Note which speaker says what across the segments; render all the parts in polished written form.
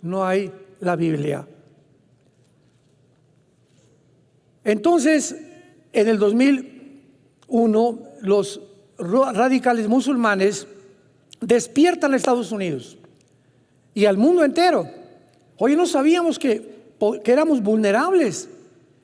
Speaker 1: no hay la Biblia. Entonces, en el 2001, los radicales musulmanes despiertan a Estados Unidos y al mundo entero. Oye, no sabíamos que éramos vulnerables.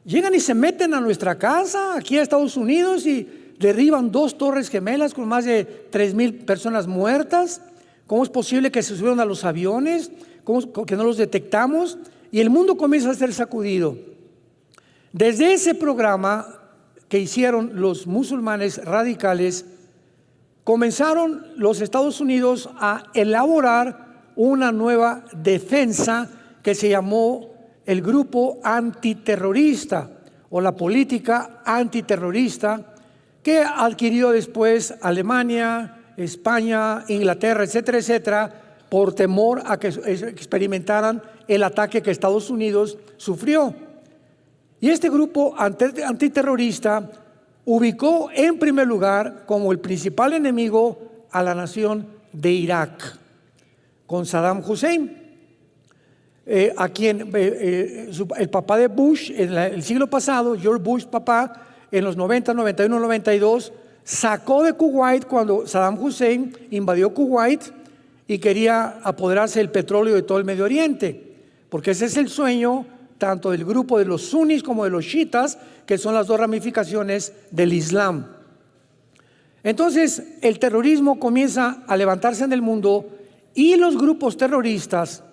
Speaker 1: Llegan y se meten a nuestra casa, aquí a Estados Unidos, y derriban 2 torres gemelas con más de 3,000 personas muertas. ¿Cómo es posible que se subieron a los aviones? ¿Cómo que no los detectamos? Y el mundo comienza a ser sacudido. Desde ese programa que hicieron los musulmanes radicales, comenzaron los Estados Unidos a elaborar una nueva defensa que se llamó el grupo antiterrorista o la política antiterrorista, que adquirió después Alemania, España, Inglaterra, etcétera, etcétera, por temor a que experimentaran el ataque que Estados Unidos sufrió. Y este grupo antiterrorista ubicó en primer lugar como el principal enemigo a la nación de Irak, con Saddam Hussein, a quien el papá de Bush en el siglo pasado, George Bush papá, en los 90, 91, 92, sacó de Kuwait cuando Saddam Hussein invadió Kuwait y quería apoderarse del petróleo de todo el Medio Oriente, porque ese es el sueño tanto del grupo de los sunnis como de los chiitas, que son las 2 ramificaciones del Islam. Entonces, el terrorismo comienza a levantarse en el mundo y los grupos terroristas,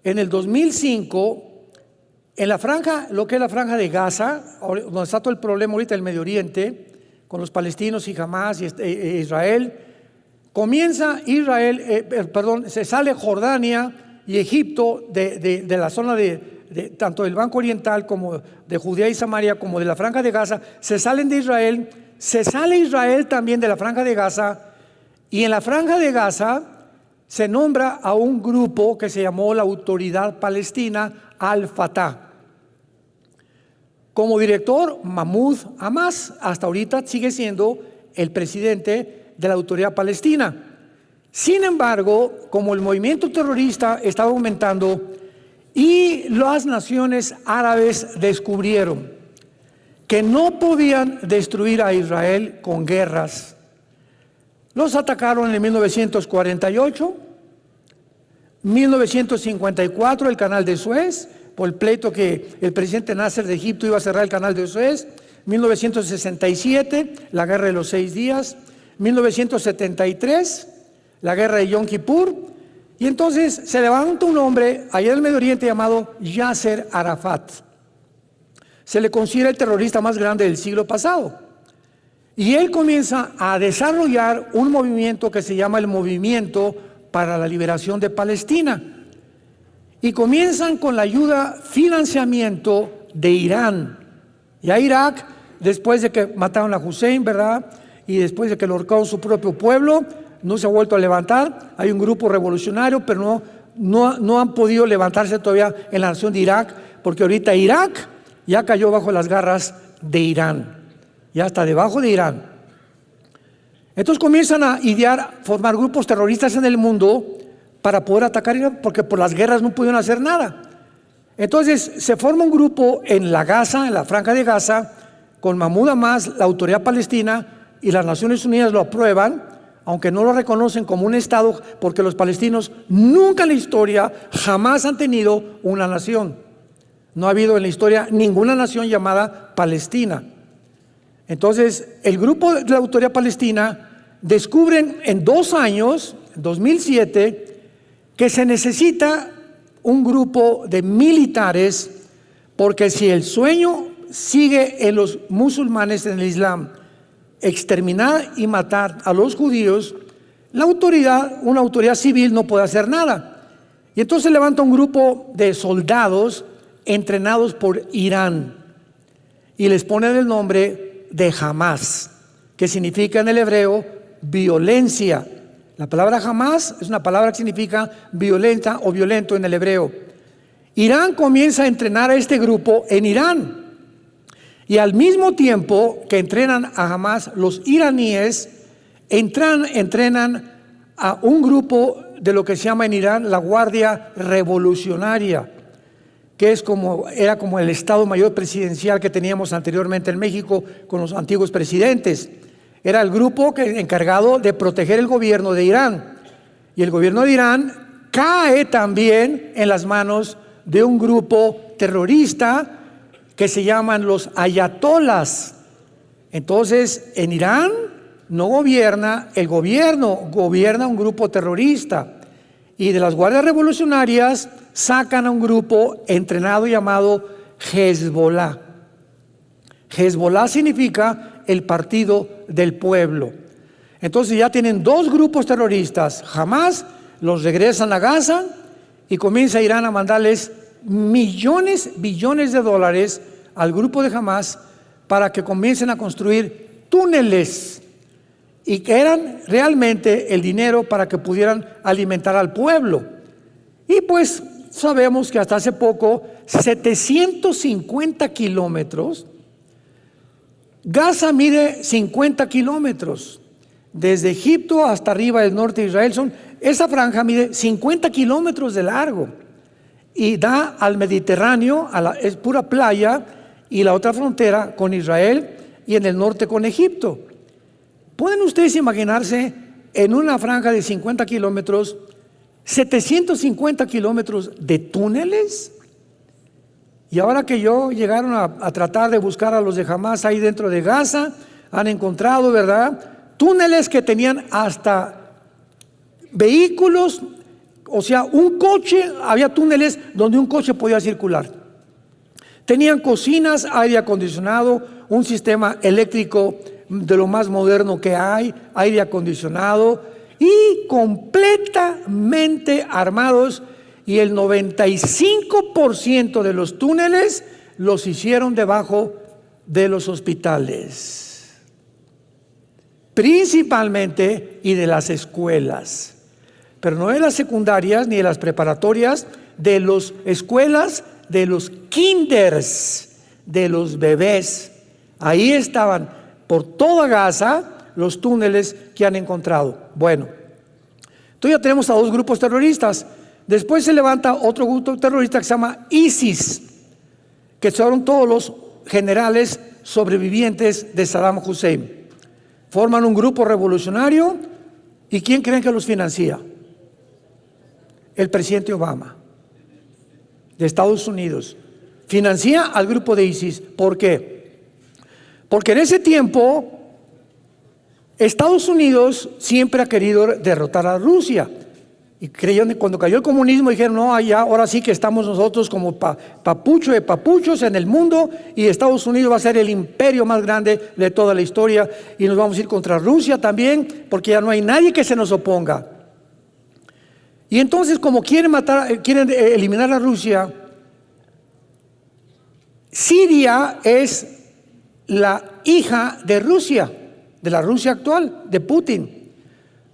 Speaker 1: en el 2005, en la franja, lo que es la franja de Gaza, donde está todo el problema ahorita del Medio Oriente, con los palestinos y Hamas y Israel, se sale Jordania y Egipto de la zona tanto del Banco Oriental como de Judea y Samaria, como de la franja de Gaza, se salen de Israel, se sale Israel también de la franja de Gaza, y en la franja de Gaza se nombra a un grupo que se llamó la Autoridad Palestina Al-Fatah. Como director, Mahmoud Abbas, hasta ahorita sigue siendo el presidente de la Autoridad Palestina. Sin embargo, como el movimiento terrorista estaba aumentando y las naciones árabes descubrieron que no podían destruir a Israel con guerras, los atacaron en 1948, 1954 el canal de Suez, por el pleito que el presidente Nasser de Egipto iba a cerrar el canal de Suez, 1967 la guerra de los 6 días, 1973 la guerra de Yom Kippur, y entonces se levanta un hombre allá en el Medio Oriente llamado Yasser Arafat. Se le considera el terrorista más grande del siglo pasado. Y él comienza a desarrollar un movimiento que se llama el Movimiento para la Liberación de Palestina. Y comienzan con la ayuda, financiamiento de Irán. Ya Irak, después de que mataron a Hussein, ¿verdad? Y después de que lo ahorcaron su propio pueblo, no se ha vuelto a levantar. Hay un grupo revolucionario, pero no han podido levantarse todavía en la nación de Irak, porque ahorita Irak ya cayó bajo las garras de Irán. Ya está debajo de Irán. Entonces comienzan a idear, formar grupos terroristas en el mundo para poder atacar Irán, porque por las guerras no pudieron hacer nada. Entonces se forma un grupo en la Gaza, en la franja de Gaza, con Mahmoud Abbas, la Autoridad Palestina, y las Naciones Unidas lo aprueban, aunque no lo reconocen como un Estado, porque los palestinos nunca en la historia jamás han tenido una nación. No ha habido en la historia ninguna nación llamada Palestina. Entonces, el grupo de la Autoridad Palestina descubren en 2 años, en 2007, que se necesita un grupo de militares, porque si el sueño sigue en los musulmanes, en el Islam, exterminar y matar a los judíos, una autoridad civil no puede hacer nada. Y entonces levanta un grupo de soldados entrenados por Irán y les ponen el nombre de Hamas, que significa en el hebreo violencia. La palabra Hamas es una palabra que significa violenta o violento en el hebreo. Irán comienza a entrenar a este grupo en Irán, y al mismo tiempo que entrenan a Hamas, los iraníes entrenan a un grupo de lo que se llama en Irán la Guardia Revolucionaria, que era como el Estado Mayor Presidencial que teníamos anteriormente en México con los antiguos presidentes. Era el grupo encargado de proteger el gobierno de Irán. Y el gobierno de Irán cae también en las manos de un grupo terrorista que se llaman los ayatolas. Entonces, en Irán no gobierna el gobierno, gobierna un grupo terrorista. Y de las guardias revolucionarias sacan a un grupo entrenado llamado Hezbollah. Hezbollah significa el partido del pueblo. Entonces ya tienen dos grupos terroristas. Jamás los regresan a Gaza y comienza Irán a mandarles millones, billones de dólares al grupo de Hamas para que comiencen a construir túneles, y que eran realmente el dinero para que pudieran alimentar al pueblo. Y pues sabemos que hasta hace poco, 750 kilómetros, Gaza mide 50 kilómetros, desde Egipto hasta arriba del norte de Israel, esa franja mide 50 kilómetros de largo y da al Mediterráneo, es pura playa, y la otra frontera con Israel y en el norte con Egipto. ¿Pueden ustedes imaginarse en una franja de 50 kilómetros, 750 kilómetros de túneles? Y ahora que llegaron a tratar de buscar a los de Hamas ahí dentro de Gaza, han encontrado, ¿verdad?, túneles que tenían hasta vehículos, o sea, un coche, había túneles donde un coche podía circular. Tenían cocinas, aire acondicionado, un sistema eléctrico de lo más moderno que hay, aire acondicionado, y completamente armados, y el 95% de los túneles los hicieron debajo de los hospitales, principalmente, y de las escuelas, pero no de las secundarias ni de las preparatorias, de las escuelas, de los kinders, de los bebés. Ahí estaban por toda Gaza los túneles que han encontrado. Bueno, entonces ya tenemos a dos grupos terroristas. Después se levanta otro grupo terrorista que se llama ISIS, que son todos los generales sobrevivientes de Saddam Hussein. Forman un grupo revolucionario, ¿y quién creen que los financia? El presidente Obama, de Estados Unidos. Financia al grupo de ISIS. ¿Por qué? Porque en ese tiempo Estados Unidos siempre ha querido derrotar a Rusia, y creyeron que cuando cayó el comunismo dijeron: no, allá, ahora sí que estamos nosotros como papucho de papuchos en el mundo, y Estados Unidos va a ser el imperio más grande de toda la historia, y nos vamos a ir contra Rusia también, porque ya no hay nadie que se nos oponga. Y entonces, como quieren eliminar a Rusia, Siria es la hija de Rusia, de la Rusia actual, de Putin,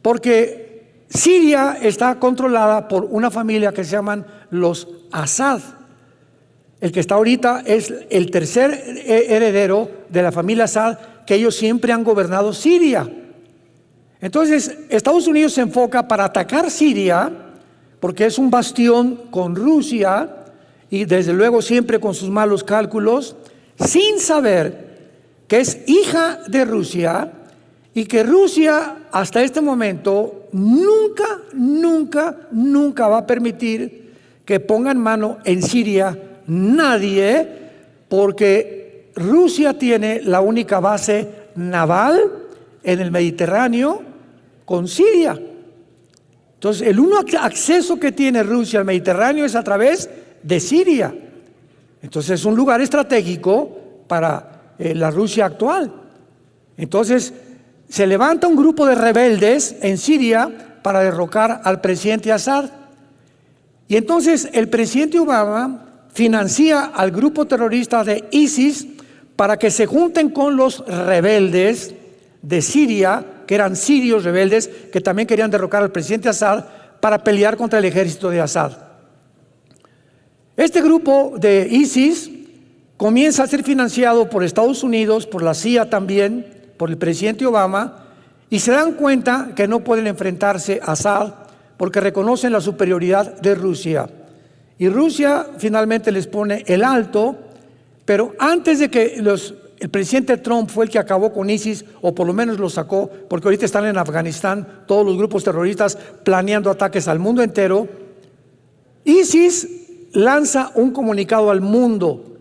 Speaker 1: porque Siria está controlada por una familia que se llaman los Assad. El que está ahorita es el tercer heredero de la familia Assad, que ellos siempre han gobernado Siria. Entonces, Estados Unidos se enfoca para atacar Siria, porque es un bastión con Rusia, y desde luego siempre con sus malos cálculos, sin saber que es hija de Rusia, y que Rusia hasta este momento nunca va a permitir que pongan mano en Siria nadie, porque Rusia tiene la única base naval en el Mediterráneo con Siria. Entonces, el único acceso que tiene Rusia al Mediterráneo es a través de Siria. Entonces, es un lugar estratégico para la Rusia actual. Entonces, se levanta un grupo de rebeldes en Siria para derrocar al presidente Assad. Y entonces el presidente Obama financia al grupo terrorista de ISIS para que se junten con los rebeldes de Siria, que eran sirios rebeldes que también querían derrocar al presidente Assad, para pelear contra el ejército de Assad. Este grupo de ISIS comienza a ser financiado por Estados Unidos, por la CIA también, por el presidente Obama, y se dan cuenta que no pueden enfrentarse a Assad porque reconocen la superioridad de Rusia. Y Rusia finalmente les pone el alto, pero antes de que el presidente Trump fue el que acabó con ISIS, o por lo menos lo sacó, porque ahorita están en Afganistán todos los grupos terroristas planeando ataques al mundo entero. ISIS lanza un comunicado al mundo: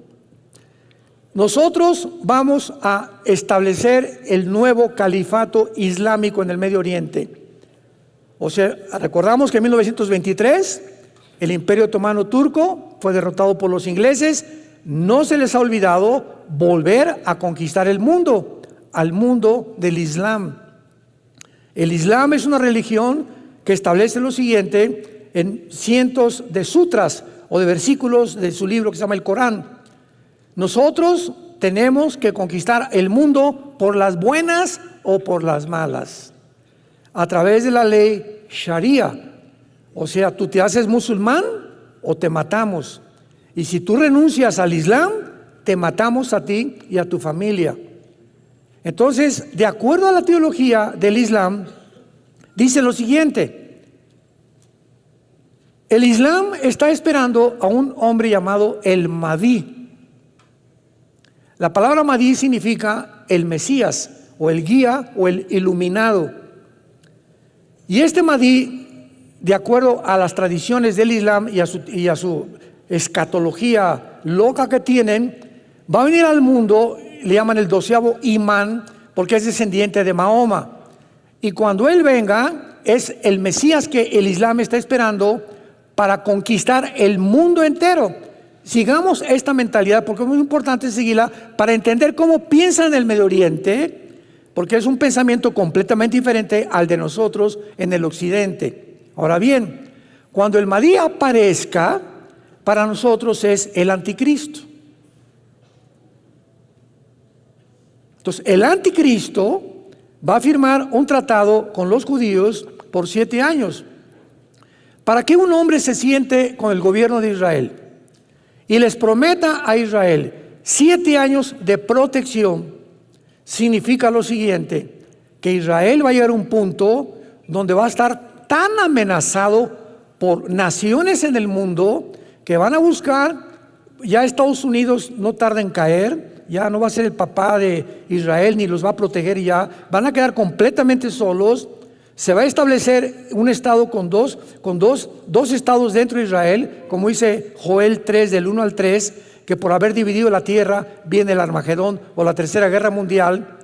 Speaker 1: nosotros vamos a establecer el nuevo califato islámico en el Medio Oriente. O sea, recordamos que en 1923 el Imperio Otomano Turco fue derrotado por los ingleses. No se les ha olvidado volver a conquistar el mundo, al mundo del Islam. El Islam es una religión que establece lo siguiente en cientos de sutras o de versículos de su libro que se llama el Corán. Nosotros tenemos que conquistar el mundo por las buenas o por las malas, a través de la ley Sharia. O sea, tú te haces musulmán o te matamos. Y si tú renuncias al Islam, te matamos a ti y a tu familia. Entonces, de acuerdo a la teología del Islam, dice lo siguiente: el Islam está esperando a un hombre llamado el Mahdi. La palabra Mahdi significa el Mesías, o el guía, o el iluminado. Y este Mahdi, de acuerdo a las tradiciones del Islam y a su escatología loca que tienen, va a venir al mundo, le llaman el 12º imán, porque es descendiente de Mahoma. Y cuando él venga, es el Mesías que el Islam está esperando para conquistar el mundo entero. Sigamos esta mentalidad, porque es muy importante seguirla para entender cómo piensan en el Medio Oriente, porque es un pensamiento completamente diferente al de nosotros en el occidente. Ahora bien, cuando el Mahdi aparezca, para nosotros es el anticristo. Entonces, el anticristo va a firmar un tratado con los judíos por 7 años. Para que un hombre se siente con el gobierno de Israel y les prometa a Israel 7 años de protección, significa lo siguiente: que Israel va a llegar a un punto donde va a estar tan amenazado por naciones en el mundo que van a buscar, ya Estados Unidos no tarda en caer, ya no va a ser el papá de Israel ni los va a proteger, ya van a quedar completamente solos. Se va a establecer un estado con dos estados dentro de Israel, como dice Joel 3 del 1 al 3, que por haber dividido la tierra viene el Armagedón o la Tercera Guerra Mundial.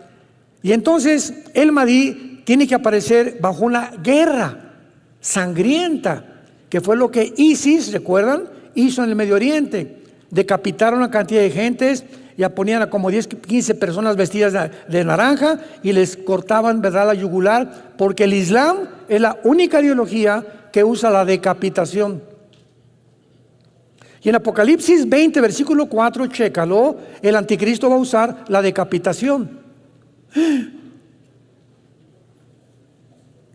Speaker 1: Y entonces el Mahdi tiene que aparecer bajo una guerra sangrienta, que fue lo que ISIS, ¿recuerdan?, hizo en el Medio Oriente. Decapitaron a una cantidad de gentes, ya ponían a como 10, 15 personas vestidas de naranja y les cortaban, ¿verdad?, la yugular, porque el Islam es la única ideología que usa la decapitación. Y en Apocalipsis 20, versículo 4, chécalo, el anticristo va a usar la decapitación.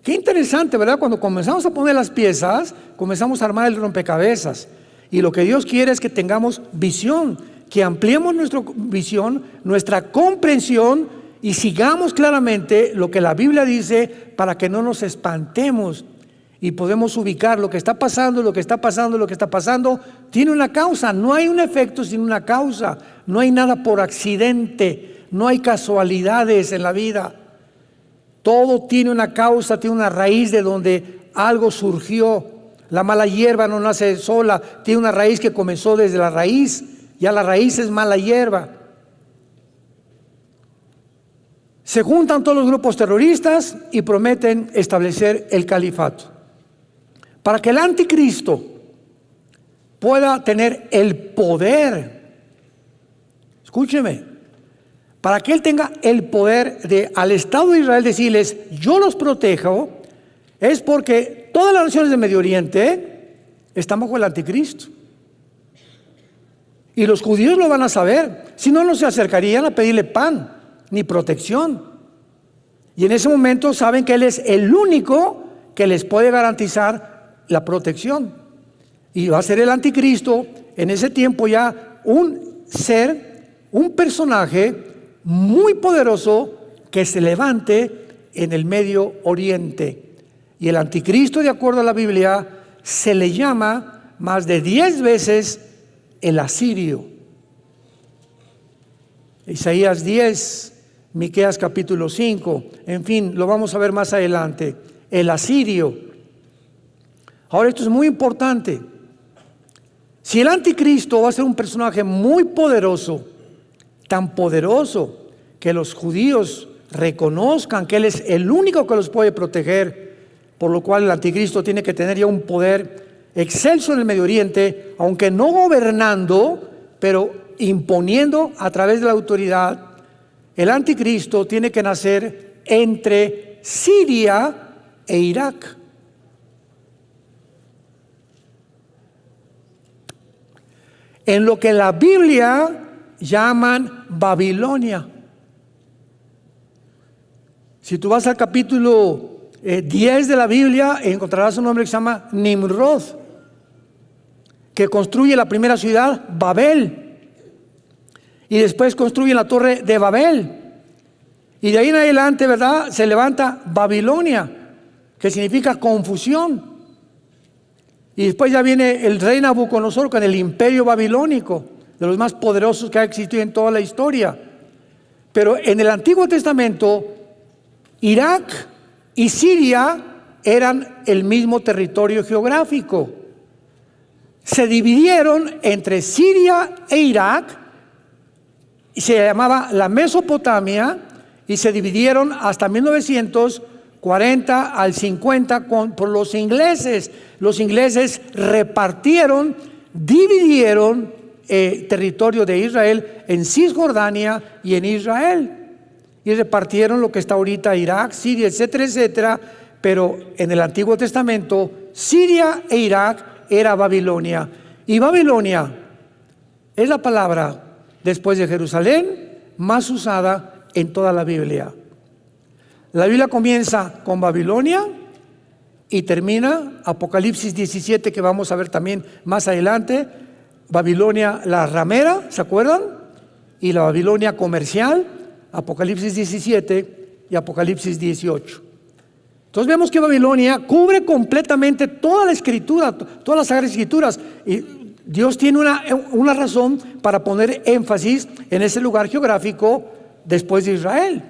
Speaker 1: Qué interesante, ¿verdad? Cuando comenzamos a poner las piezas, comenzamos a armar el rompecabezas. Y lo que Dios quiere es que tengamos visión, que ampliemos nuestra visión, nuestra comprensión, y sigamos claramente lo que la Biblia dice para que no nos espantemos y podemos ubicar lo que está pasando, lo que está pasando, lo que está pasando. Tiene una causa, no hay un efecto sin una causa, no hay nada por accidente, no hay casualidades en la vida. Todo tiene una causa, tiene una raíz de donde algo surgió. La mala hierba no nace sola, tiene una raíz que comenzó desde la raíz. Ya la raíz es mala hierba. Se juntan todos los grupos terroristas y prometen establecer el califato. Para que el anticristo pueda tener el poder, escúcheme, para que él tenga el poder de al Estado de Israel decirles: yo los protejo, es porque todas las naciones del Medio Oriente están bajo el anticristo. Y los judíos lo van a saber, si no, no se acercarían a pedirle pan ni protección. Y en ese momento saben que Él es el único que les puede garantizar la protección. Y va a ser el anticristo en ese tiempo ya un ser, un personaje muy poderoso que se levante en el Medio Oriente. Y el anticristo, de acuerdo a la Biblia, se le llama más de 10 veces el asirio. Isaías 10, Miqueas capítulo 5, en fin, lo vamos a ver más adelante. El asirio. Ahora, esto es muy importante. Si el anticristo va a ser un personaje muy poderoso, tan poderoso que los judíos reconozcan que él es el único que los puede proteger, por lo cual el anticristo tiene que tener ya un poder excelso en el Medio Oriente, aunque no gobernando, pero imponiendo a través de la autoridad. El anticristo tiene que nacer entre Siria e Irak. En lo que la Biblia llaman Babilonia. Si tú vas al capítulo 10 de la Biblia, encontrarás un hombre que se llama Nimrod, que construye la primera ciudad, Babel, y después construye la torre de Babel, y de ahí en adelante, ¿verdad?, se levanta Babilonia, que significa confusión. Y después ya viene el rey Nabucodonosor con el imperio babilónico, de los más poderosos que ha existido en toda la historia. Pero en el Antiguo Testamento, Irak y Siria eran el mismo territorio geográfico. Se dividieron entre Siria e Irak, y se llamaba la Mesopotamia, y se dividieron hasta 1940 al 50 por los ingleses. Los ingleses repartieron, dividieron territorio de Israel en Cisjordania y en Israel. Y repartieron lo que está ahorita Irak, Siria, etcétera, etcétera. Pero en el Antiguo Testamento, Siria e Irak era Babilonia. Y Babilonia es la palabra, después de Jerusalén, más usada en toda la Biblia. La Biblia comienza con Babilonia y termina, Apocalipsis 17, que vamos a ver también más adelante, Babilonia la ramera, ¿se acuerdan? Y la Babilonia comercial, Apocalipsis 17 y Apocalipsis 18. Entonces vemos que Babilonia cubre completamente toda la escritura, todas las Sagradas Escrituras, y Dios tiene una razón para poner énfasis en ese lugar geográfico después de Israel.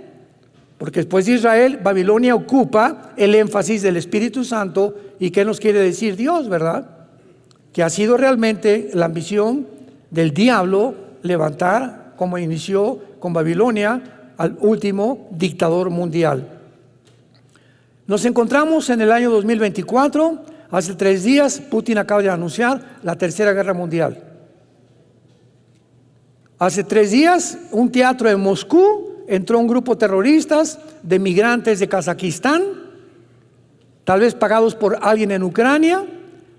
Speaker 1: Porque después de Israel, Babilonia ocupa el énfasis del Espíritu Santo. ¿Y qué nos quiere decir Dios, verdad? Que ha sido realmente la ambición del diablo levantar, como inició con Babilonia, al último dictador mundial. Nos encontramos en el año 2024. Hace 3 días, Putin acaba de anunciar la Tercera Guerra Mundial. Hace 3 días, un teatro en Moscú, entró un grupo de terroristas de migrantes de Kazajistán, tal vez pagados por alguien en Ucrania,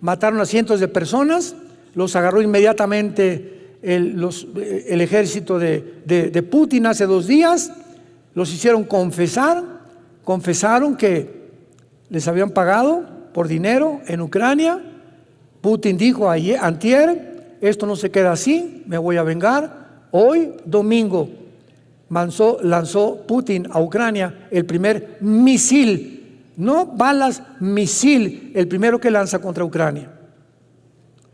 Speaker 1: mataron a cientos de personas, los agarró inmediatamente el ejército de Putin hace 2 días, los hicieron confesaron que les habían pagado por dinero en Ucrania. Putin dijo antier, esto no se queda así, me voy a vengar. Hoy, domingo, lanzó Putin a Ucrania el primer misil, no balas, misil, el primero que lanza contra Ucrania.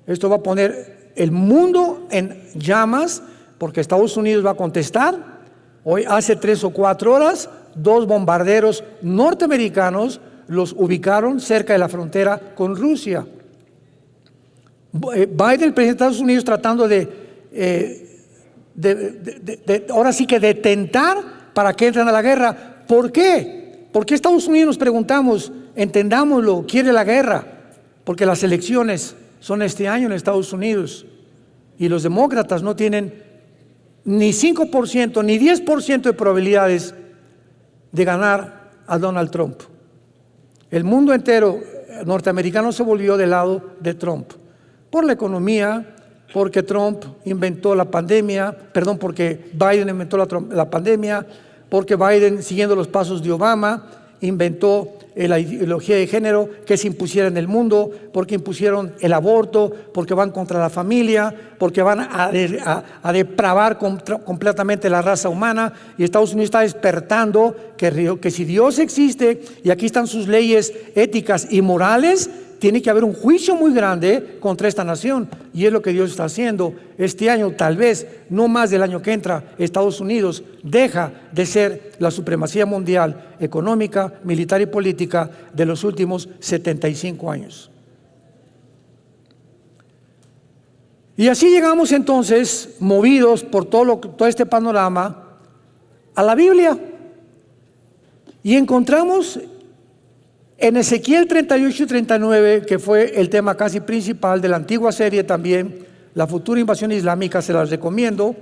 Speaker 1: Esto va a poner el mundo en llamas, porque Estados Unidos va a contestar. Hoy, hace 3 o 4 horas, 2 bombarderos norteamericanos los ubicaron cerca de la frontera con Rusia. Biden, el presidente de Estados Unidos, tratando ahora sí que de tentar para que entren a la guerra. ¿Por qué? ¿Por qué Estados Unidos, nos preguntamos, entendámoslo, quiere la guerra? Porque las elecciones son este año en Estados Unidos y los demócratas no tienen ni 5% ni 10% de probabilidades de ganar a Donald Trump. El mundo entero norteamericano se volvió del lado de Trump por la economía, porque Trump inventó la pandemia, porque Biden inventó la pandemia, porque Biden, siguiendo los pasos de Obama, inventó la ideología de género que se impusiera en el mundo, porque impusieron el aborto, porque van contra la familia, porque van a depravar completamente la raza humana. Y Estados Unidos está despertando que si Dios existe y aquí están sus leyes éticas y morales, tiene que haber un juicio muy grande contra esta nación, y es lo que Dios está haciendo. Este año, tal vez, no más del año que entra, Estados Unidos deja de ser la supremacía mundial económica, militar y política de los últimos 75 años. Y así llegamos entonces, movidos por todo este panorama, a la Biblia, y encontramos en Ezequiel 38 y 39, que fue el tema casi principal de la antigua serie también, la futura invasión islámica, se las recomiendo,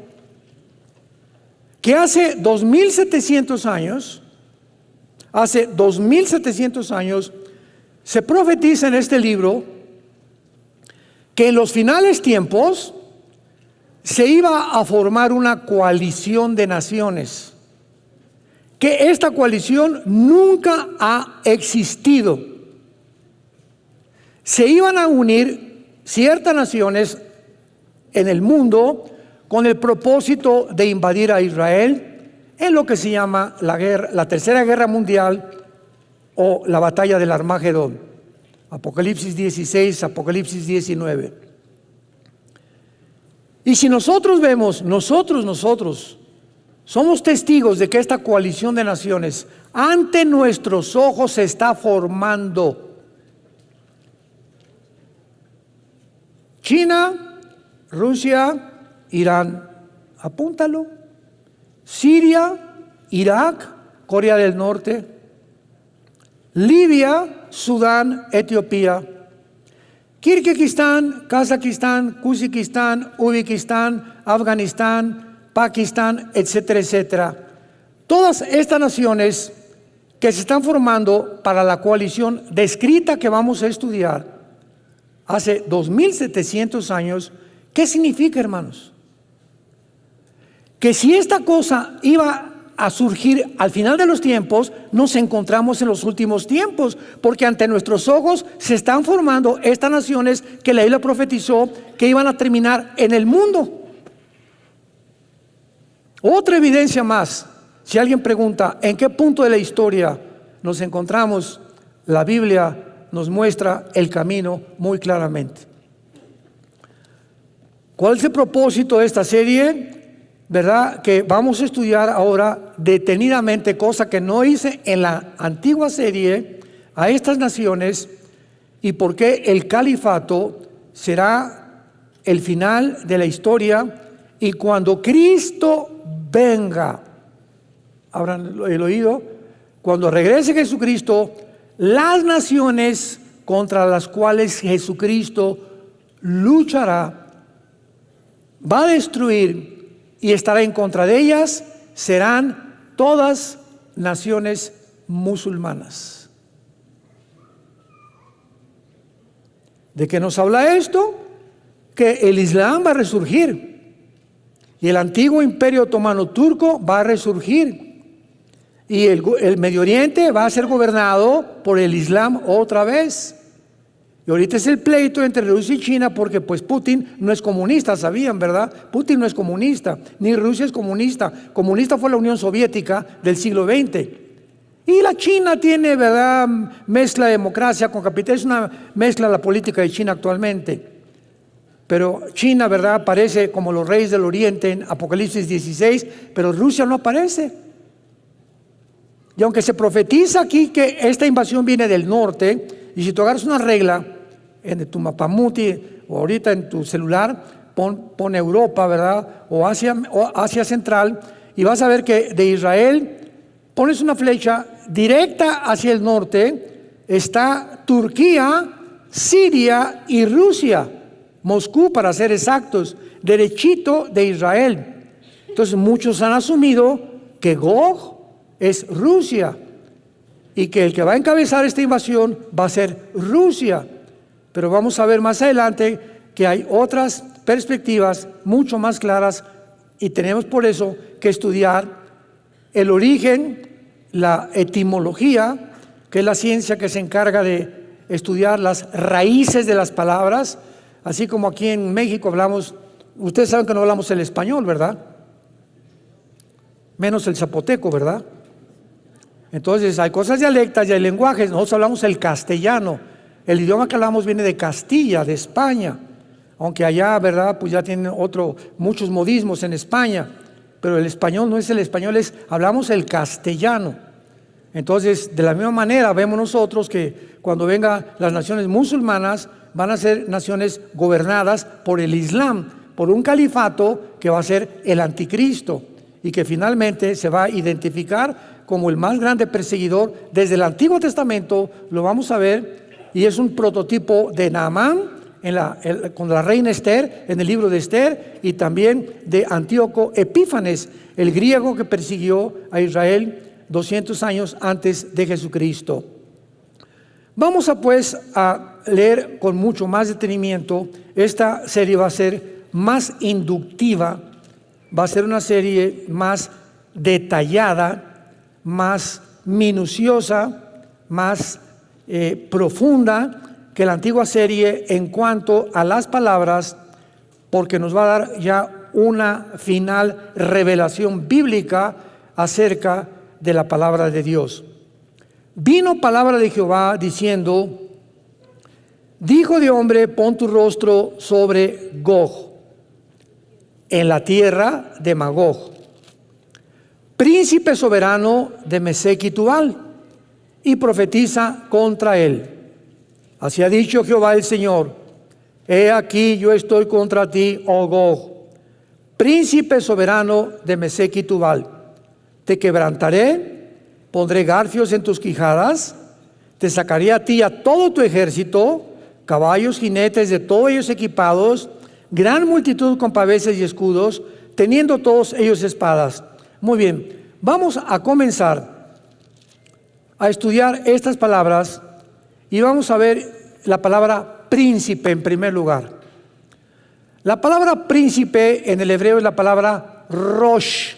Speaker 1: que hace 2700 años, se profetiza en este libro que en los finales tiempos se iba a formar una coalición de naciones, que esta coalición nunca ha existido. Se iban a unir ciertas naciones en el mundo con el propósito de invadir a Israel en lo que se llama la Tercera Guerra Mundial o la Batalla del Armagedón. Apocalipsis 16, Apocalipsis 19. Y si nosotros vemos, nosotros somos testigos de que esta coalición de naciones ante nuestros ojos se está formando. China, Rusia, Irán, apúntalo. Siria, Irak, Corea del Norte, Libia, Sudán, Etiopía, Kirguistán, Kazajistán, Kuzbekistán, Uzbekistán, Afganistán, Pakistán, etcétera, etcétera. Todas estas naciones que se están formando para la coalición descrita que vamos a estudiar hace 2700 años, ¿qué significa, hermanos? Que si esta cosa iba a surgir al final de los tiempos, nos encontramos en los últimos tiempos, porque ante nuestros ojos se están formando estas naciones que la Biblia profetizó que iban a terminar en el mundo. Otra evidencia más, si alguien pregunta en qué punto de la historia nos encontramos, la Biblia nos muestra el camino muy claramente. ¿Cuál es el propósito de esta serie? ¿Verdad? Que vamos a estudiar ahora detenidamente, cosa que no hice en la antigua serie, a estas naciones y por qué el califato será el final de la historia, y cuando Cristo venga, habrán el oído, cuando regrese Jesucristo, las naciones contra las cuales Jesucristo luchará, va a destruir y estará en contra de ellas, serán todas naciones musulmanas. ¿De qué nos habla esto? Que el Islam va a resurgir. Y el antiguo imperio otomano turco va a resurgir. Y el Medio Oriente va a ser gobernado por el Islam otra vez. Y ahorita es el pleito entre Rusia y China porque pues Putin no es comunista, ¿sabían, verdad? Putin no es comunista, ni Rusia es comunista. Comunista fue la Unión Soviética del siglo XX. Y la China tiene, ¿verdad?, mezcla de democracia con capitalismo. Es una mezcla de la política de China actualmente. Pero China, ¿verdad?, aparece como los reyes del Oriente en Apocalipsis 16, pero Rusia no aparece. Y aunque se profetiza aquí que esta invasión viene del norte, y si tú agarras una regla en tu mapamuti o ahorita en tu celular, pon Europa, ¿verdad?, o Asia Central, y vas a ver que de Israel pones una flecha directa hacia el norte, está Turquía, Siria y Rusia. Moscú, para ser exactos, derechito de Israel. Entonces muchos han asumido que Gog es Rusia y que el que va a encabezar esta invasión va a ser Rusia. Pero vamos a ver más adelante que hay otras perspectivas mucho más claras y tenemos por eso que estudiar el origen, la etimología que es la ciencia que se encarga de estudiar las raíces de las palabras, así como aquí en México hablamos, ustedes saben que no hablamos el español, ¿verdad? Menos el zapoteco, ¿verdad? Entonces hay cosas dialectas y hay lenguajes. Nosotros hablamos el castellano. El idioma que hablamos viene de Castilla, de España. Aunque allá, ¿verdad? Pues ya tienen muchos modismos en España. Pero el español no es el español, hablamos el castellano. Entonces, de la misma manera vemos nosotros que cuando vengan las naciones musulmanas, van a ser naciones gobernadas por el Islam, por un califato que va a ser el anticristo y que finalmente se va a identificar como el más grande perseguidor. Desde el Antiguo Testamento lo vamos a ver, y es un prototipo de Naamán con la reina Esther en el libro de Esther, y también de Antíoco Epífanes, el griego que persiguió a Israel 200 años antes de Jesucristo. Vamos a leer con mucho más detenimiento. Esta serie va a ser más inductiva, va a ser una serie más detallada, más minuciosa, más profunda que la antigua serie en cuanto a las palabras, porque nos va a dar ya una final revelación bíblica acerca de la palabra de Dios. Vino palabra de Jehová diciendo: Dijo de hombre, pon tu rostro sobre Gog, en la tierra de Magog, príncipe soberano de Mesec y Tubal, y profetiza contra él. Así ha dicho Jehová el Señor: He aquí yo estoy contra ti, oh Gog, príncipe soberano de Mesec y Tubal. Te quebrantaré, pondré garfios en tus quijadas, te sacaré a ti y a todo tu ejército, caballos, jinetes, de todos ellos equipados, gran multitud con paveses y escudos, teniendo todos ellos espadas. Muy bien, vamos a comenzar a estudiar estas palabras y vamos a ver la palabra príncipe en primer lugar. La palabra príncipe en el hebreo es la palabra Rosh,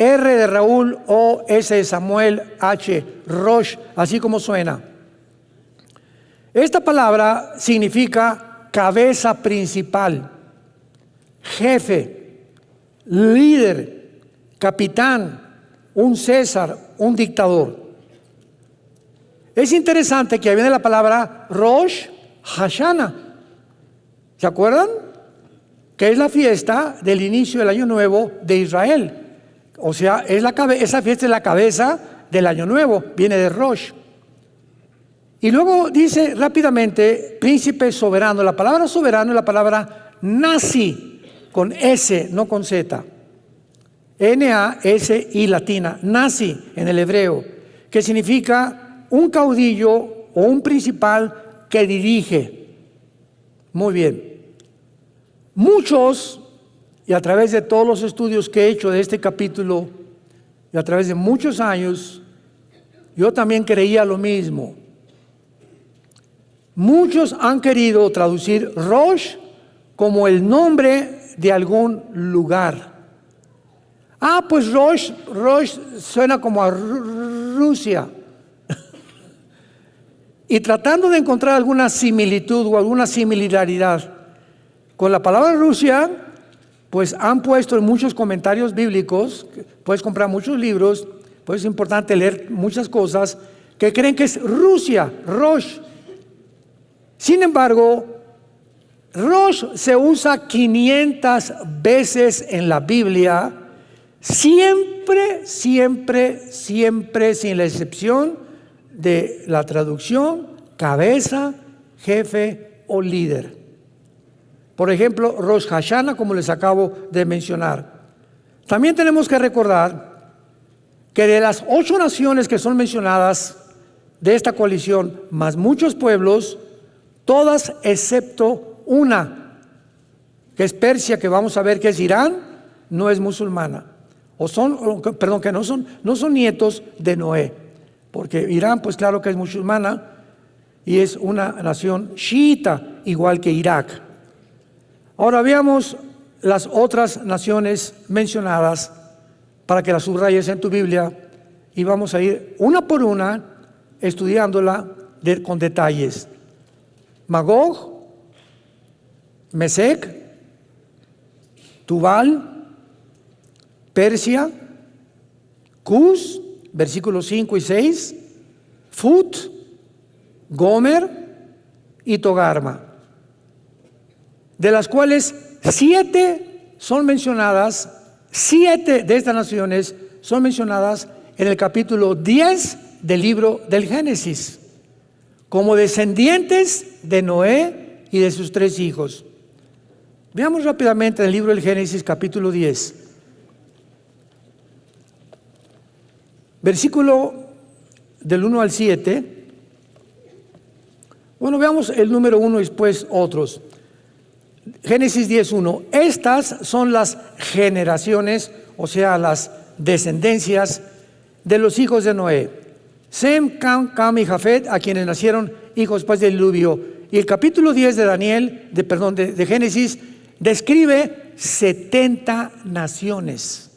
Speaker 1: R de Raúl, O, S de Samuel, H, Rosh, así como suena. Esta palabra significa cabeza principal, jefe, líder, capitán, un César, un dictador. Es interesante que ahí viene la palabra Rosh Hashanah. ¿Se acuerdan? Que es la fiesta del inicio del año nuevo de Israel. O sea, esa fiesta es la cabeza del año nuevo, viene de Rosh. Y luego dice rápidamente, príncipe soberano. La palabra soberano es la palabra Nasi, con S, no con Z. N-A-S-I latina, Nasi en el hebreo, que significa un caudillo o un principal que dirige. Muy bien. Muchos, y a través de todos los estudios que he hecho de este capítulo, y a través de muchos años, yo también creía lo mismo. Muchos han querido traducir Rosh como el nombre de algún lugar. Pues Rosh suena como a Rusia. Y tratando de encontrar alguna similitud o alguna similaridad con la palabra Rusia, pues han puesto en muchos comentarios bíblicos, puedes comprar muchos libros, pues es importante leer muchas cosas, que creen que es Rusia, Rosh. Sin embargo, Rosh se usa 500 veces en la Biblia, siempre, sin la excepción de la traducción, cabeza, jefe o líder. Por ejemplo, Rosh Hashanah, como les acabo de mencionar. También tenemos que recordar que de las 8 naciones que son mencionadas de esta coalición, más muchos pueblos, todas excepto una, que es Persia, que vamos a ver que es Irán, no es musulmana. Que no son nietos de Noé, porque Irán, pues claro que es musulmana y es una nación chiita, igual que Irak. Ahora veamos las otras naciones mencionadas para que las subrayes en tu Biblia y vamos a ir una por una estudiándola con detalles. Magog, Mesec, Tubal, Persia, Cus, versículos 5 y 6, Fut, Gomer y Togarma, de las cuales 7 son mencionadas, 7 de estas naciones son mencionadas en el capítulo 10 del libro del Génesis, como descendientes de Noé y de sus 3 hijos. Veamos rápidamente el libro del Génesis, capítulo 10. Versículo del 1 al 7. Bueno, veamos el número 1 y después otros. Génesis 10:1. Estas son las generaciones, o sea, las descendencias de los hijos de Noé: Sem, Cam y Jafet, a quienes nacieron hijos después del diluvio. Y el capítulo 10 de Génesis describe 70 naciones.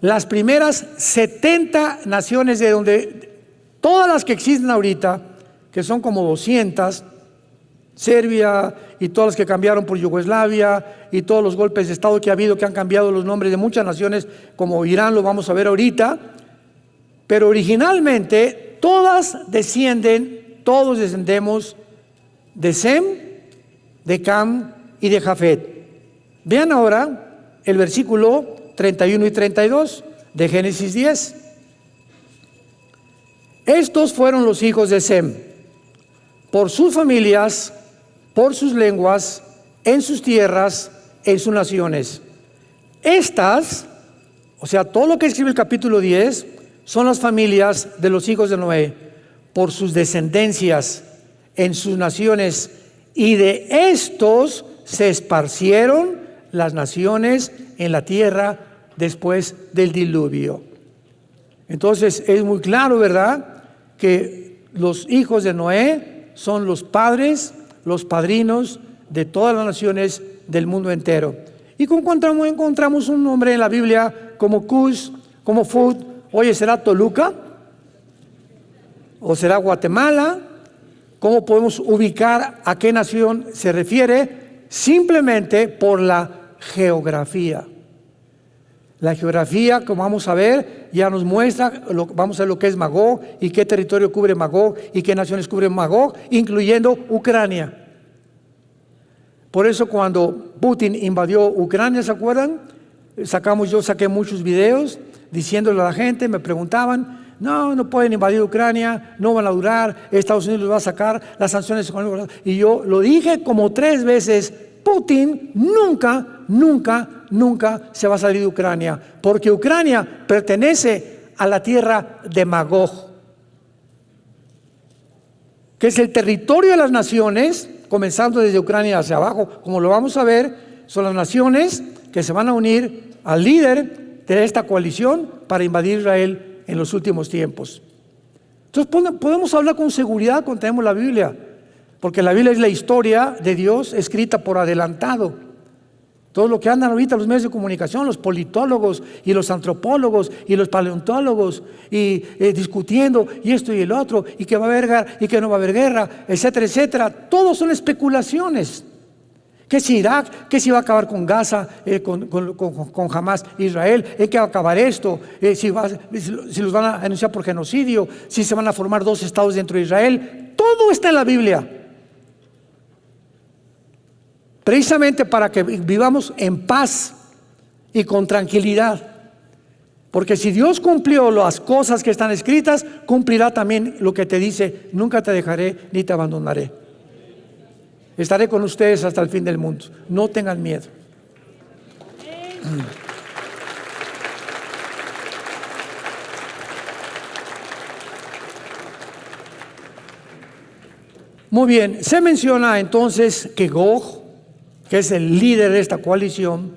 Speaker 1: Las primeras 70 naciones, de donde todas las que existen ahorita, que son como 200, Serbia y todas las que cambiaron por Yugoslavia y todos los golpes de estado que ha habido, que han cambiado los nombres de muchas naciones, como Irán, lo vamos a ver ahorita. Pero originalmente todos descendemos de Sem, de Cam y de Jafet. Vean ahora el versículo 31 y 32 de Génesis 10. Estos fueron los hijos de Sem, por sus familias, por sus lenguas, en sus tierras, en sus naciones. Estas, o sea, todo lo que escribe el capítulo 10, son las familias de los hijos de Noé, por sus descendencias, en sus naciones, y de estos se esparcieron las naciones en la tierra después del diluvio. Entonces es muy claro, ¿verdad?, que los hijos de Noé son los padres, los padrinos de todas las naciones del mundo entero. Y encontramos un nombre en la Biblia como Cus, como Fut. Oye, ¿será Toluca? ¿O será Guatemala? ¿Cómo podemos ubicar a qué nación se refiere? Simplemente por la geografía. La geografía, como vamos a ver, ya nos muestra, vamos a ver lo que es Magog y qué territorio cubre Magog y qué naciones cubre Magog, incluyendo Ucrania. Por eso cuando Putin invadió Ucrania, ¿se acuerdan? Yo saqué muchos videos diciéndole a la gente, me preguntaban, no pueden invadir Ucrania, no van a durar, Estados Unidos los va a sacar, las sanciones económicas. Y yo lo dije como 3 veces, Putin nunca se va a salir de Ucrania, porque Ucrania pertenece a la tierra de Magog, que es el territorio de las naciones, comenzando desde Ucrania hacia abajo, como lo vamos a ver. Son las naciones que se van a unir al líder de esta coalición para invadir Israel en los últimos tiempos. Entonces podemos hablar con seguridad cuando tenemos la Biblia, porque la Biblia es la historia de Dios escrita por adelantado. Todo lo que andan ahorita los medios de comunicación, los politólogos y los antropólogos y los paleontólogos y discutiendo y esto y el otro, y que va a haber guerra y que no va a haber guerra, etcétera, etcétera. Todos son especulaciones. Que si Irak, que si va a acabar con Gaza, con Hamas, Israel, que va a acabar esto, si los van a anunciar por genocidio, si se van a formar 2 estados dentro de Israel. Todo está en la Biblia. Precisamente para que vivamos en paz y con tranquilidad. Porque si Dios cumplió las cosas que están escritas, cumplirá también lo que te dice: nunca te dejaré ni te abandonaré. Estaré con ustedes hasta el fin del mundo. No tengan miedo. Muy bien, se menciona entonces que Gog, que es el líder de esta coalición,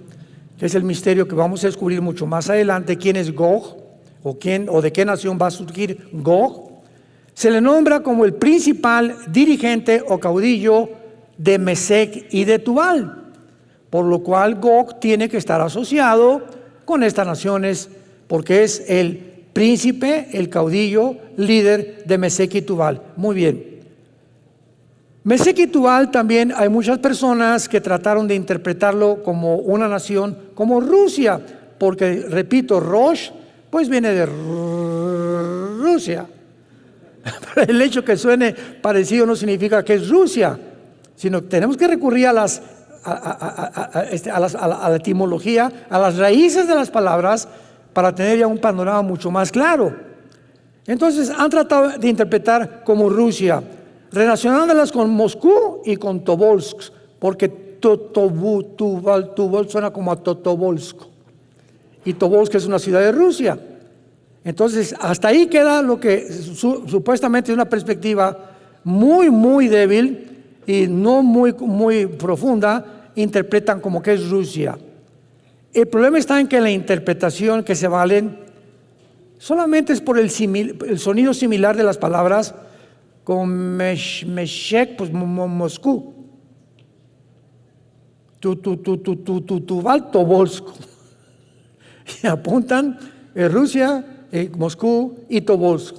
Speaker 1: que es el misterio que vamos a descubrir mucho más adelante, quién es Gog o de qué nación va a surgir Gog. Se le nombra como el principal dirigente o caudillo de Mesec y de Tubal, por lo cual Gog tiene que estar asociado con estas naciones, porque es el príncipe, el caudillo, líder de Mesec y Tubal. Muy bien. Mesec y Tubal también hay muchas personas que trataron de interpretarlo como una nación, como Rusia, porque, repito, Rosh, pues viene de Rusia. El hecho que suene parecido no significa que es Rusia, sino que tenemos que recurrir a la etimología, a las raíces de las palabras, para tener ya un panorama mucho más claro. Entonces han tratado de interpretar como Rusia, relacionándolas con Moscú y con Tobolsk, porque Tubal suena como a Totobolsk, y Tobolsk es una ciudad de Rusia. Entonces hasta ahí queda lo que supuestamente es una perspectiva muy débil y no muy profunda, interpretan como que es Rusia. El problema está en que la interpretación que se valen solamente es por el sonido similar de las palabras, con Meshek, pues Moscú, Tubal, Tobolsk, y apuntan Rusia, Moscú y Tobolsk.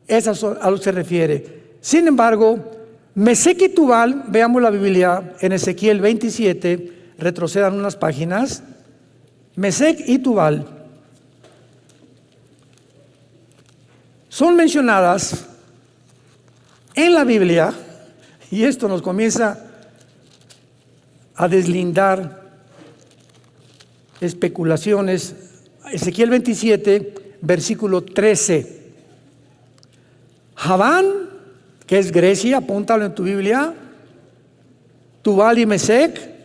Speaker 1: Esas son a lo que se refiere. Sin embargo, Mesec y Tubal, veamos la Biblia en Ezequiel 27, retrocedan unas páginas. Mesec y Tubal son mencionadas en la Biblia, y esto nos comienza a deslindar especulaciones. Ezequiel 27, versículo 13. Javán, que es Grecia, apúntalo en tu Biblia, Tubal y Mesec,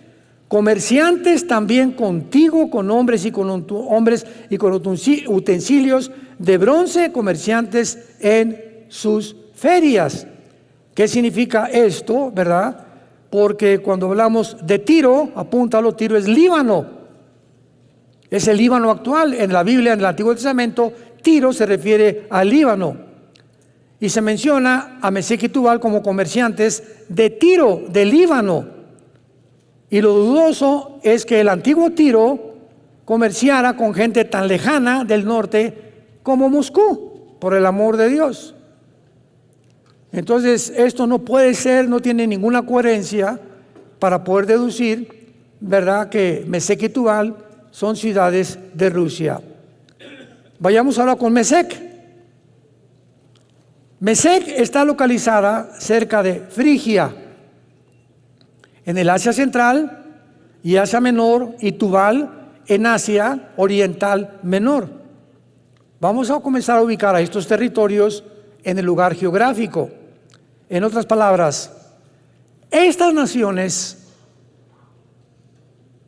Speaker 1: comerciantes también contigo, con hombres y con utensilios de bronce, comerciantes en sus ferias. ¿Qué significa esto, verdad? Porque cuando hablamos de Tiro, apúntalo, Tiro es Líbano. Es el Líbano actual. En la Biblia, en el Antiguo Testamento, Tiro se refiere al Líbano. Y se menciona a Mesec y Tubal como comerciantes de Tiro, de Líbano. Y lo dudoso es que el antiguo Tiro comerciara con gente tan lejana del norte como Moscú, por el amor de Dios. Entonces, esto no puede ser, no tiene ninguna coherencia para poder deducir, ¿verdad?, que Mesec y Tubal son ciudades de Rusia. Vayamos ahora con Mesec. Mesec está localizada cerca de Frigia, en el Asia Central y Asia Menor, y Tubal en Asia Oriental Menor. Vamos a comenzar a ubicar a estos territorios en el lugar geográfico. En otras palabras, estas naciones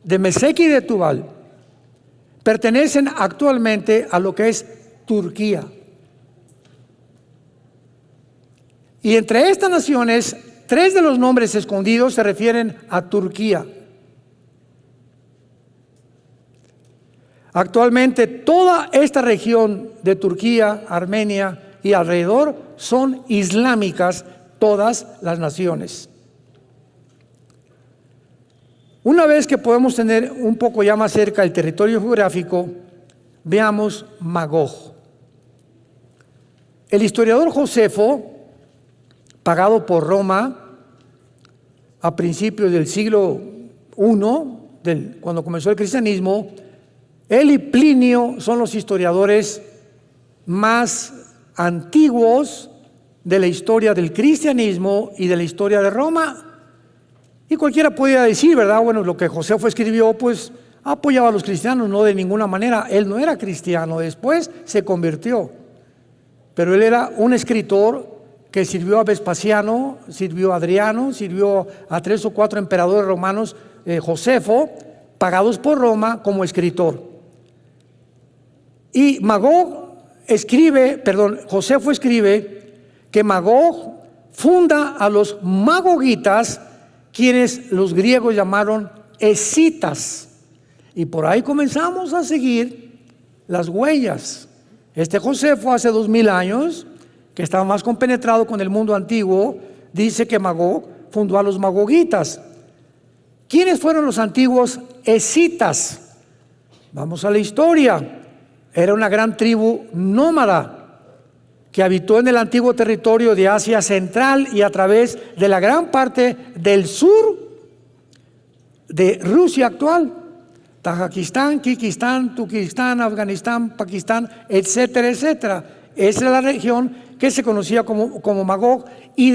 Speaker 1: de Mesec y de Tubal pertenecen actualmente a lo que es Turquía. Y entre estas naciones, 3 de los nombres escondidos se refieren a Turquía. Actualmente toda esta región de Turquía, Armenia y alrededor son islámicas, todas las naciones. Una vez que podemos tener un poco ya más cerca el territorio geográfico, veamos Magog. El historiador Josefo, pagado por Roma a principios del siglo I, cuando comenzó el cristianismo, él y Plinio son los historiadores más antiguos de la historia del cristianismo y de la historia de Roma. Y cualquiera podría decir, ¿verdad? Bueno, lo que Josefo escribió, pues apoyaba a los cristianos, no de ninguna manera. Él no era cristiano, después se convirtió. Pero él era un escritor que sirvió a Vespasiano, sirvió a Adriano, sirvió a 3 o 4 emperadores romanos, Josefo, pagados por Roma como escritor. Y Josefo escribe que Magog funda a los magogitas, quienes los griegos llamaron escitas. Y por ahí comenzamos a seguir las huellas. Este Josefo hace 2000 años, que estaba más compenetrado con el mundo antiguo, dice que Magog fundó a los magogitas. ¿Quiénes fueron los antiguos escitas? Vamos a la historia. era una gran tribu nómada que habitó en el antiguo territorio de Asia Central y a través de la gran parte del sur de Rusia actual, Tayikistán, Kirguistán, Turkmenistán, Afganistán, Pakistán, etcétera, etcétera. Esa es la región que se conocía como Magog y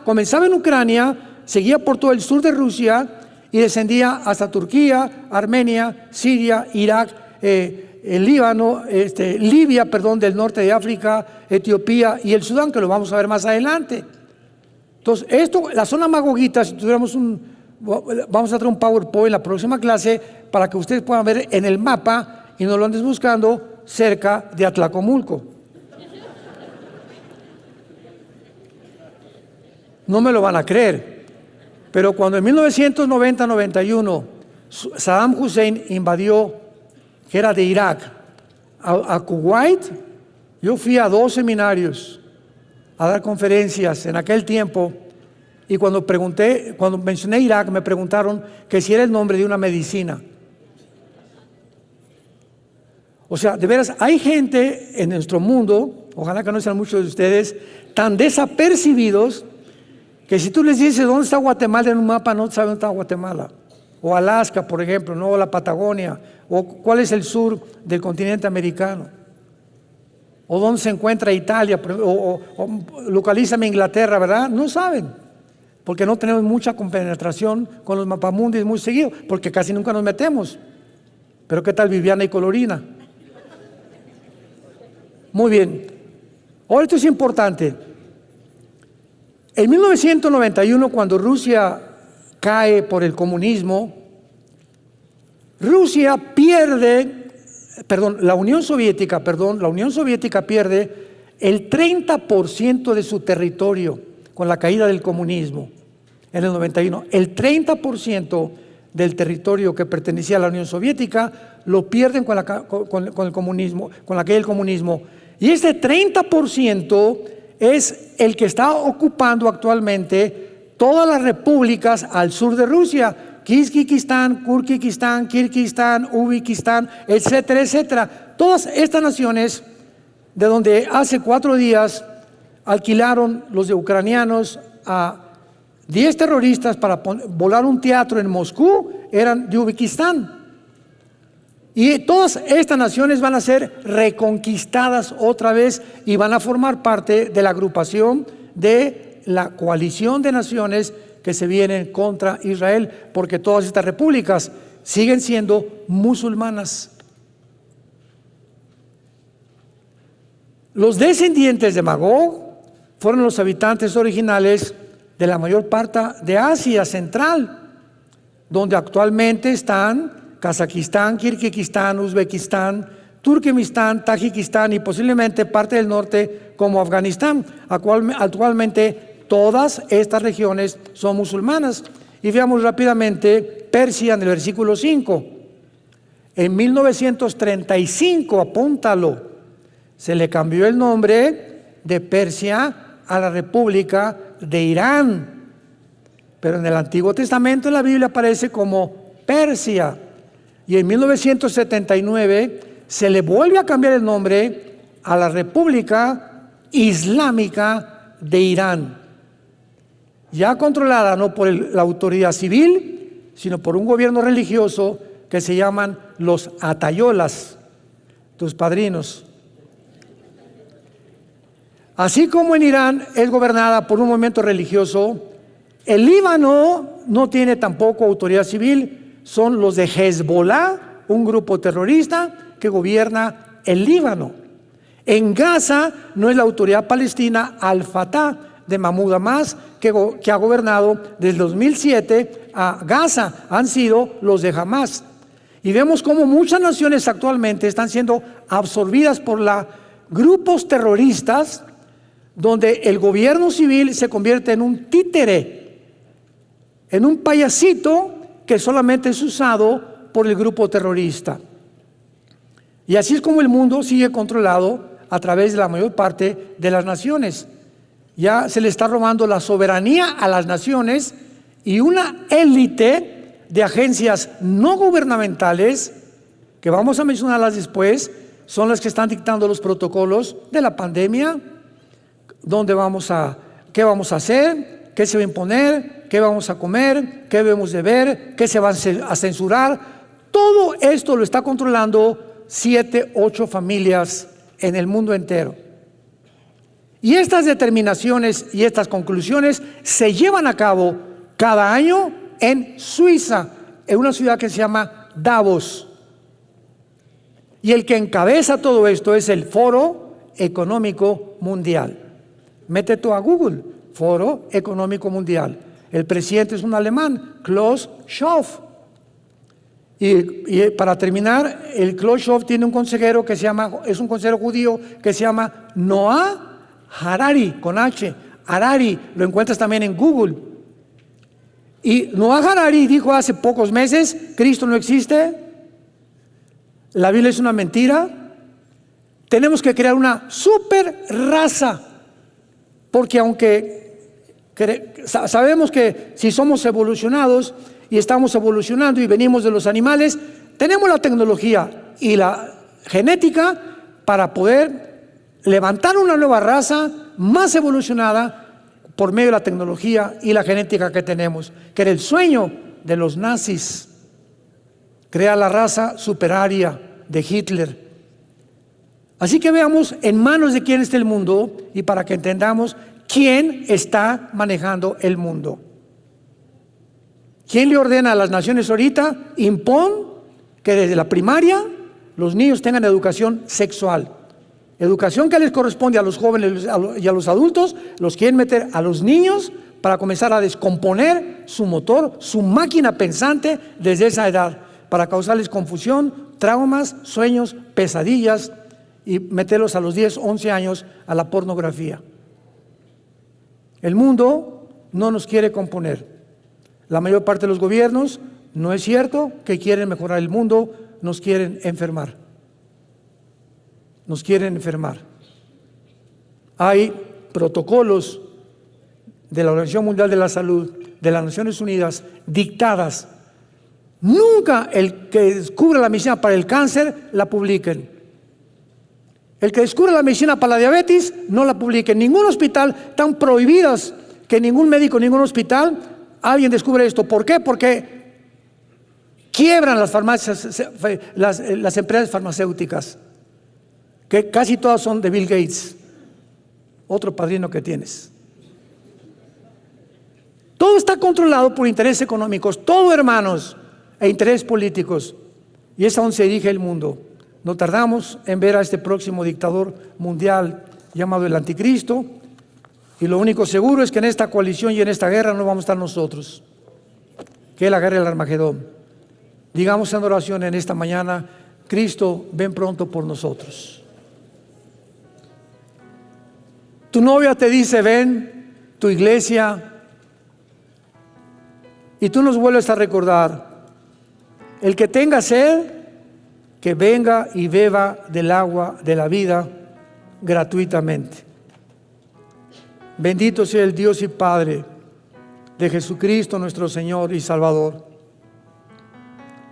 Speaker 1: comenzaba en Ucrania, seguía por todo el sur de Rusia y descendía hasta Turquía, Armenia, Siria, Irak, el Líbano, Libia, del norte de África, Etiopía y el Sudán, que lo vamos a ver más adelante. Entonces, la zona magogita, si tuviéramos vamos a traer un PowerPoint en la próxima clase para que ustedes puedan ver en el mapa y no lo andes buscando cerca de Atlacomulco. No me lo van a creer, pero cuando en 1990-91 Saddam Hussein invadió, que era de Irak, a Kuwait, yo fui a 2 seminarios a dar conferencias en aquel tiempo. Y cuando mencioné Irak, me preguntaron que si era el nombre de una medicina. O sea, de veras, hay gente en nuestro mundo, ojalá que no sean muchos de ustedes, tan desapercibidos que si tú les dices dónde está Guatemala en un mapa, no saben dónde está Guatemala. O Alaska, por ejemplo, no, o la Patagonia, o cuál es el sur del continente americano, o dónde se encuentra Italia, o localízame Inglaterra, ¿verdad? No saben. Porque no tenemos mucha compenetración con los mapamundis muy seguido, porque casi nunca nos metemos. Pero ¿qué tal Viviana y Colorina? Muy bien. Ahora esto es importante. En 1991, cuando Rusia cae por el comunismo, la Unión Soviética pierde el 30% de su territorio con la caída del comunismo en el 91. El 30% del territorio que pertenecía a la Unión Soviética lo pierden con el comunismo, con la caída del comunismo. Y ese 30% es el que está ocupando actualmente todas las repúblicas al sur de Rusia: Kirguistán, Kurkistán, Kirguistán, Uzbekistán, etcétera, etcétera. Todas estas naciones, de donde hace 4 días alquilaron los de ucranianos a 10 terroristas para volar un teatro en Moscú, eran de Uzbekistán. Y todas estas naciones van a ser reconquistadas otra vez y van a formar parte de la agrupación de la coalición de naciones que se vienen contra Israel, porque todas estas repúblicas siguen siendo musulmanas. Los descendientes de Magog fueron los habitantes originales de la mayor parte de Asia Central, donde actualmente están Kazajistán, Kirguistán, Uzbekistán, Turkmenistán, Tayikistán y posiblemente parte del norte como Afganistán. Actualmente todas estas regiones son musulmanas. Y veamos rápidamente Persia en el versículo 5. En 1935, apúntalo, se le cambió el nombre de Persia a la República de Irán, pero en el Antiguo Testamento en la Biblia aparece como Persia. Y en 1979 se le vuelve a cambiar el nombre a la República Islámica de Irán, ya controlada no por la autoridad civil, sino por un gobierno religioso que se llaman los atayolas, tus padrinos. Así como en Irán es gobernada por un movimiento religioso, el Líbano no tiene tampoco autoridad civil, son los de Hezbollah, un grupo terrorista que gobierna el Líbano. En Gaza no es la autoridad palestina Al-Fatah de Mahmoud Abbas que ha gobernado desde el 2007 a Gaza, han sido los de Hamas. Y vemos cómo muchas naciones actualmente están siendo absorbidas por grupos terroristas, donde el gobierno civil se convierte en un títere, en un payasito que solamente es usado por el grupo terrorista. Y así es como el mundo sigue controlado a través de la mayor parte de las naciones. Ya se le está robando la soberanía a las naciones y una élite de agencias no gubernamentales, que vamos a mencionarlas después, son las que están dictando los protocolos de la pandemia, qué vamos a hacer, qué se va a imponer, qué vamos a comer, qué debemos de ver, qué se va a censurar. Todo esto lo está controlando 7, 8 familias en el mundo entero. Y estas determinaciones y estas conclusiones se llevan a cabo cada año en Suiza, en una ciudad que se llama Davos. Y el que encabeza todo esto es el Foro Económico Mundial. Mete tú a Google, Foro Económico Mundial. El presidente es un alemán, Klaus Schwab. Y para terminar, el Klaus Schwab tiene un consejero es un consejero judío que se llama Noah Harari, con H. Harari, lo encuentras también en Google. Y Noah Harari dijo hace pocos meses: Cristo no existe, la Biblia es una mentira, tenemos que crear una super raza, porque aunque sabemos que si somos evolucionados y estamos evolucionando y venimos de los animales, tenemos la tecnología y la genética para poder levantar una nueva raza más evolucionada por medio de la tecnología y la genética que tenemos, que era el sueño de los nazis, crear la raza superaria de Hitler. Así que veamos en manos de quién está el mundo y para que entendamos quién está manejando el mundo. ¿Quién le ordena a las naciones ahorita? Impon que desde la primaria los niños tengan educación sexual. Educación que les corresponde a los jóvenes y a los adultos, los quieren meter a los niños para comenzar a descomponer su motor, su máquina pensante desde esa edad, para causarles confusión, traumas, sueños, pesadillas y meterlos a los 10, 11 años a la pornografía. El mundo no nos quiere componer. La mayor parte de los gobiernos, no es cierto que quieren mejorar el mundo, nos quieren enfermar. Nos quieren enfermar. Hay protocolos de la Organización Mundial de la Salud, de las Naciones Unidas, dictadas. Nunca el que descubre la medicina para el cáncer la publiquen. El que descubre la medicina para la diabetes no la publiquen. Ningún hospital, están prohibidas que ningún médico, ningún hospital, alguien descubre esto. ¿Por qué? Porque quiebran las farmacias, las empresas farmacéuticas, que casi todas son de Bill Gates, otro padrino que tienes. Todo está controlado por intereses económicos, todo, hermanos, e intereses políticos. Y es a donde se dirige el mundo. No tardamos en ver a este próximo dictador mundial llamado el Anticristo, y lo único seguro es que en esta coalición y en esta guerra no vamos a estar nosotros, que es la guerra del Armagedón. Digamos en oración en esta mañana: Cristo, ven pronto por nosotros. Tu novia te dice ven, tu iglesia, y tú nos vuelves a recordar: el que tenga sed, que venga y beba del agua de la vida gratuitamente. Bendito sea el Dios y Padre de Jesucristo nuestro Señor y Salvador,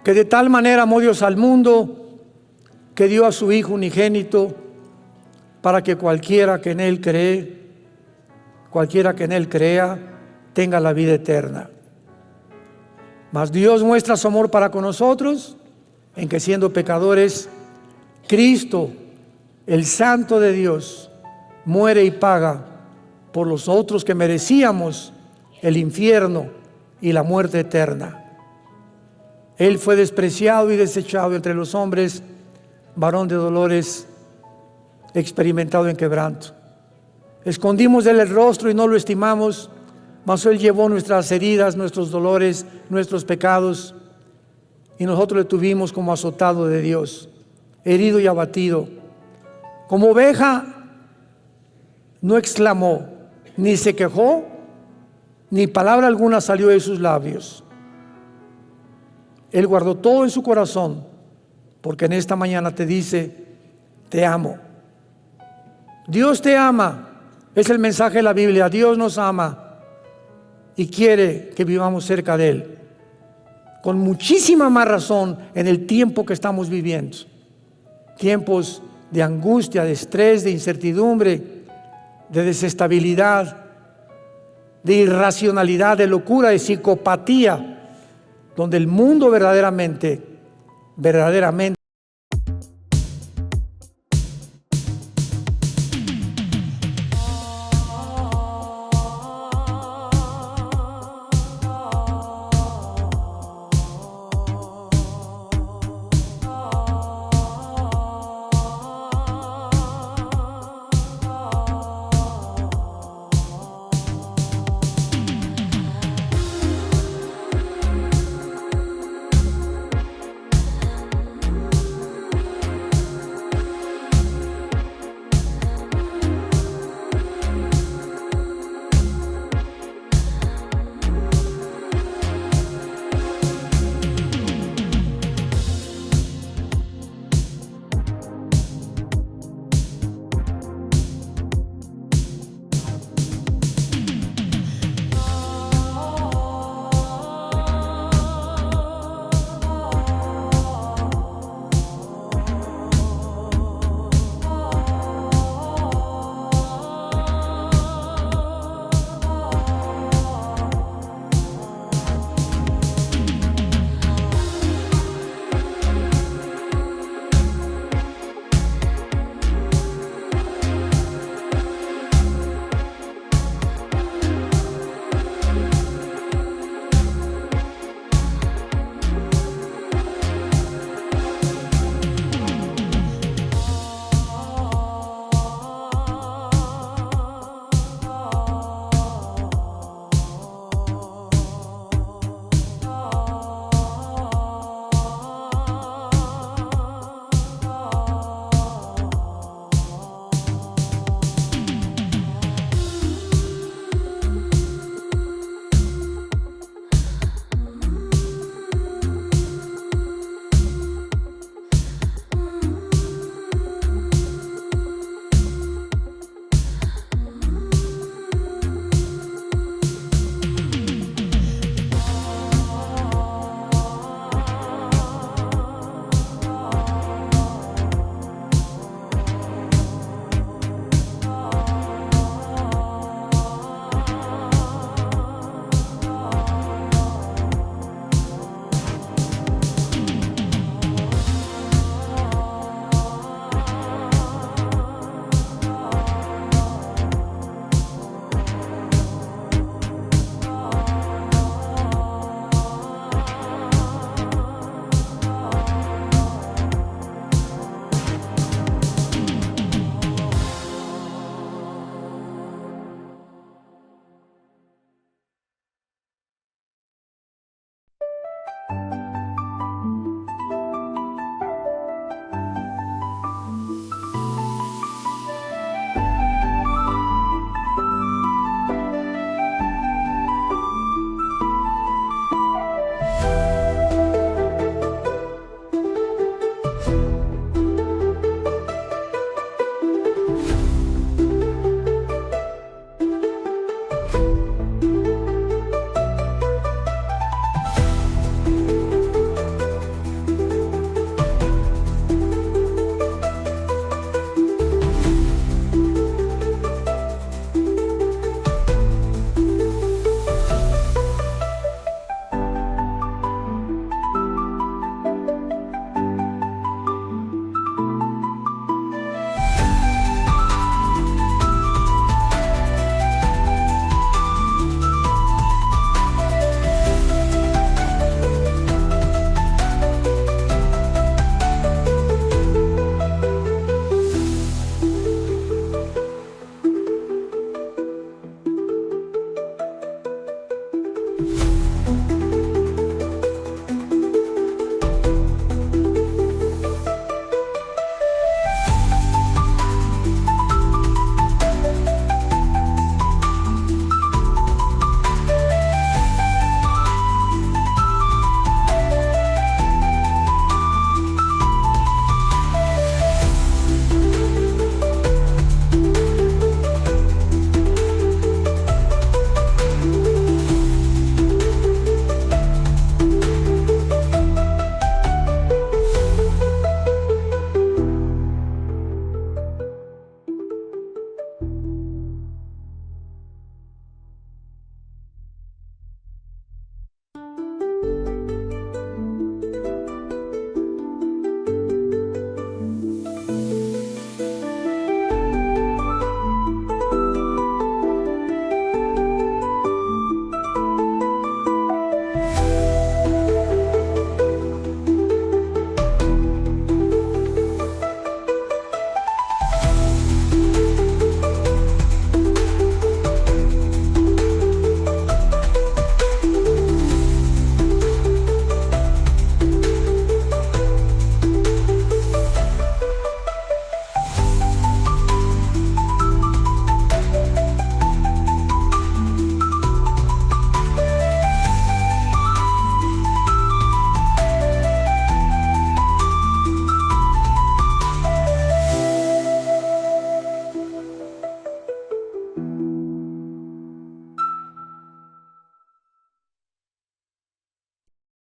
Speaker 1: que de tal manera amó Dios al mundo, que dio a su Hijo unigénito, para que cualquiera que en Él crea, tenga la vida eterna. Mas Dios muestra su amor para con nosotros, en que siendo pecadores, Cristo, el Santo de Dios, muere y paga por los otros que merecíamos el infierno y la muerte eterna. Él fue despreciado y desechado entre los hombres, varón de dolores, experimentado en quebranto. Escondimos de él el rostro y no lo estimamos, mas él llevó nuestras heridas, nuestros dolores, nuestros pecados, y nosotros le tuvimos como azotado de Dios, herido y abatido. Como oveja no exclamó, ni se quejó, ni palabra alguna salió de sus labios. Él guardó todo en su corazón, porque en esta mañana te dice: te amo. Dios te ama, es el mensaje de la Biblia. Dios nos ama y quiere que vivamos cerca de Él. con muchísima más razón en el tiempo que estamos viviendo. Tiempos de angustia, de estrés, de incertidumbre, de desestabilidad, de irracionalidad, de locura, de psicopatía, donde el mundo verdaderamente